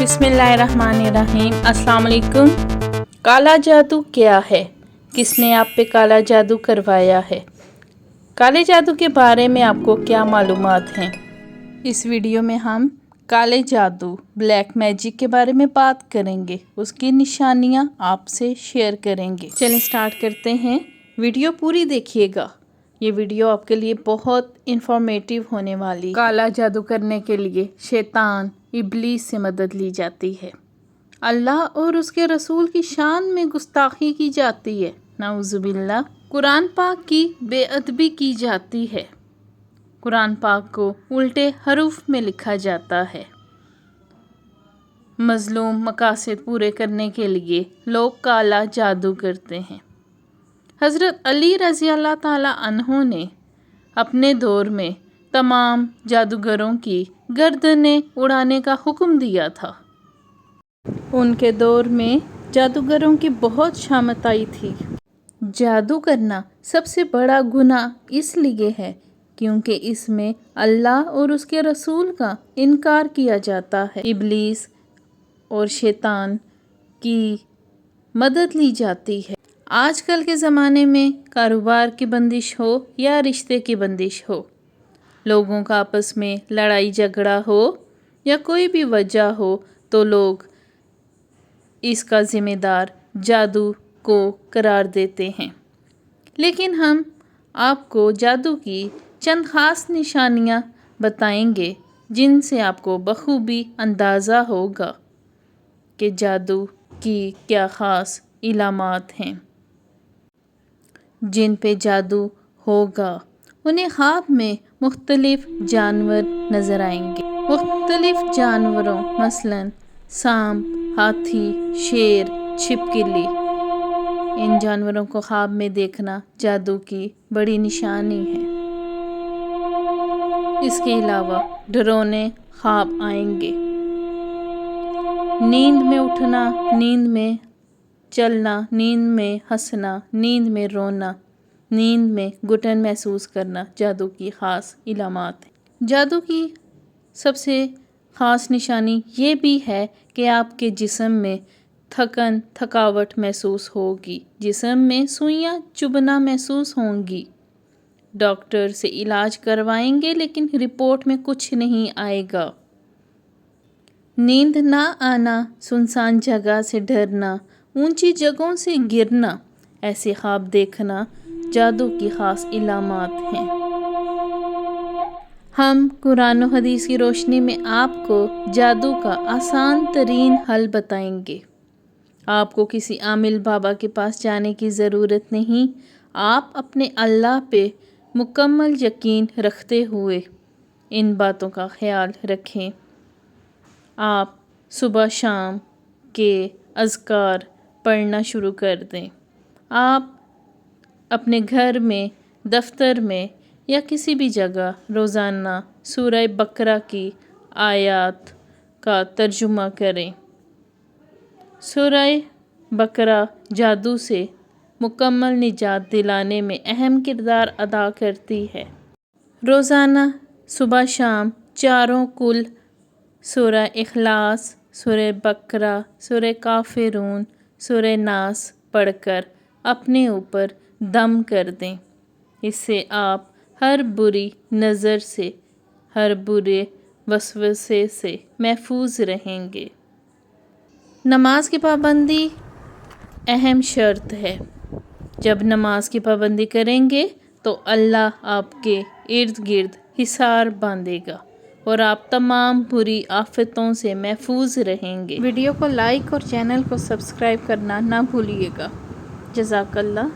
बिस्मिल्लाहिर्रहमानिर्रहीम। अस्सलाम वालेकुम। काला जादू क्या है? किसने आप पे काला जादू करवाया है? काले जादू के बारे में आपको क्या मालूमात हैं? इस वीडियो में हम काले जादू ब्लैक मैजिक के बारे में बात करेंगे, उसकी निशानियां आपसे शेयर करेंगे। चलिए स्टार्ट करते हैं। वीडियो पूरी देखिएगा, ये वीडियो आपके लिए बहुत इंफॉर्मेटिव होने वाली। काला जादू करने के लिए शैतान इब्लीस से मदद ली जाती है। अल्लाह और उसके रसूल की शान में गुस्ताखी की जाती है, नाउजुबिल्लाह। कुरान पाक की बेअदबी की जाती है। कुरान पाक को उल्टे हरूफ में लिखा जाता है। मजलूम मकासद पूरे करने के लिए लोग काला जादू करते हैं। हज़रत अली रज़ी अल्लाह ताला अन्हो ने अपने दौर में तमाम जादूगरों की गर्दनें उड़ाने का हुक्म दिया था। उनके दौर में जादूगरों की बहुत शामत आई थी। जादू करना सबसे बड़ा गुनाह इसलिए है क्योंकि इसमें अल्लाह और उसके रसूल का इनकार किया जाता है। इब्लीस और शैतान की मदद ली जाती है। आजकल के ज़माने में कारोबार की बंदिश हो या रिश्ते की बंदिश हो, लोगों का आपस में लड़ाई झगड़ा हो या कोई भी वजह हो, तो लोग इसका ज़िम्मेदार जादू को करार देते हैं। लेकिन हम आपको जादू की चंद ख़ास निशानियां बताएंगे जिनसे आपको बखूबी अंदाज़ा होगा कि जादू की क्या ख़ास इलामात हैं। जिन पे जादू होगा उन्हें ख्वाब में मुख्तलिफ जानवर नज़र आएंगे। मुख्तलिफ जानवरों मसलन सांप, हाथी, शेर, छिपकली, इन जानवरों को ख्वाब में देखना जादू की बड़ी निशानी है। इसके अलावा डरावने ख्वाब आएंगे। नींद में उठना, नींद में चलना, नींद में हंसना, नींद में रोना, नींद में घुटन महसूस करना जादू की ख़ास इलामात है। जादू की सबसे ख़ास निशानी ये भी है कि आपके जिस्म में थकावट महसूस होगी, जिस्म में सुइयां चुभना महसूस होंगी। डॉक्टर से इलाज करवाएंगे लेकिन रिपोर्ट में कुछ नहीं आएगा। नींद ना आना, सुनसान जगह से डरना, ऊंची जगहों से गिरना, ऐसे ख्वाब देखना जादू की ख़ास इलामात हैं। हम कुरान और हदीस की रोशनी में आपको जादू का आसान तरीन हल बताएंगे। आपको किसी आमिल बाबा के पास जाने की ज़रूरत नहीं। आप अपने अल्लाह पे मुकम्मल यकीन रखते हुए इन बातों का ख्याल रखें। आप सुबह शाम के अज़कार पढ़ना शुरू कर दें। आप अपने घर में, दफ्तर में या किसी भी जगह रोज़ाना सूरह बकरा की आयत का तर्जुमा करें। सूरह बकरा जादू से मुकम्मल निजात दिलाने में अहम किरदार अदा करती है। रोज़ाना सुबह शाम चारों कुल सूरह इखलास, सूरह बकरा, सूरह काफिरून, सूरह नास पढ़कर अपने ऊपर दम कर दें। इससे आप हर बुरी नज़र से, हर बुरे वसवसे से महफूज रहेंगे। नमाज की पाबंदी अहम शर्त है। जब नमाज की पाबंदी करेंगे तो अल्लाह आपके इर्द गिर्द हिसार बांधेगा और आप तमाम बुरी आफतों से महफूज रहेंगे। वीडियो को लाइक और चैनल को सब्सक्राइब करना ना भूलिएगा। जज़ाकल्लाह।